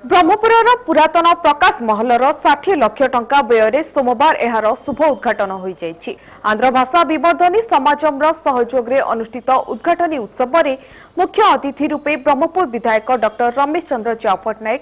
ब्रह्मपुर पुरातन प्रकाश महलर 60 लाख टंका व्यय सोमवार यार शुभ उद्घाटन हो जाइछि। आंध्र भाषा विवर्धनी समाजम सहयोग में अनुष्ठित उद्घाटनी उत्सव में मुख्य अतिथि रूपे ब्रह्मपुर विधायक डॉक्टर रमेश चंद्र चा पट्टनायक,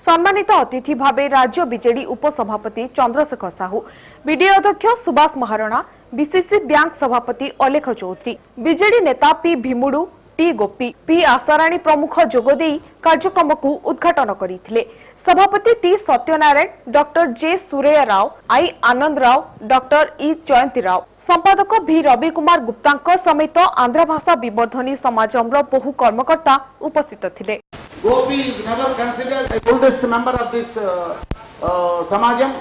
सम्मानित अतिथि भावे राज्य बीजेडी उपसभापति चंद्रशेखर साहू, बीडीए अध्यक्ष सुभाष महारणा, बीसीसी बैंक सभापति अलेख चौधरी, बीजेडी नेता पी भीमुडू, टी गोपी, पी आशाराणी प्रमुख जोगदे कार्यक्रम को उद्घाटन करथिले। सभापति टी सत्यनारायण, डॉक्टर जे सूर्य राव, आई आनंद राव, डॉक्टर ई जयंती राव, संपादक भी रवि कुमार गुप्ता समेत आंध्र भाषा विवर्धनी समाजम बहु कर्मकर्ता उपस्थित थिले। Gopi is never considered the oldest member of this Samajam,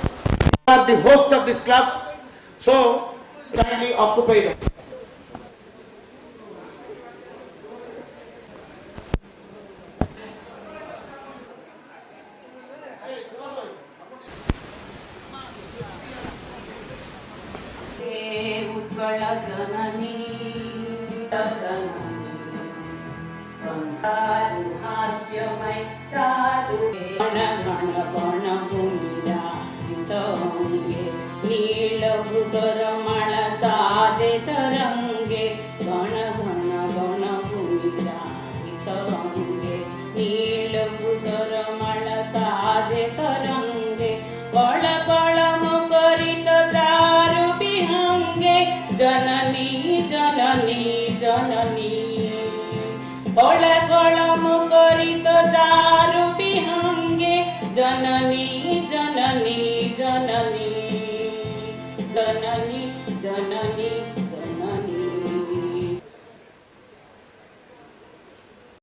or the host of this club, so kindly occupy them. जननी जननी जननी बड़ कलम करी तो दारू पिहंगे जननी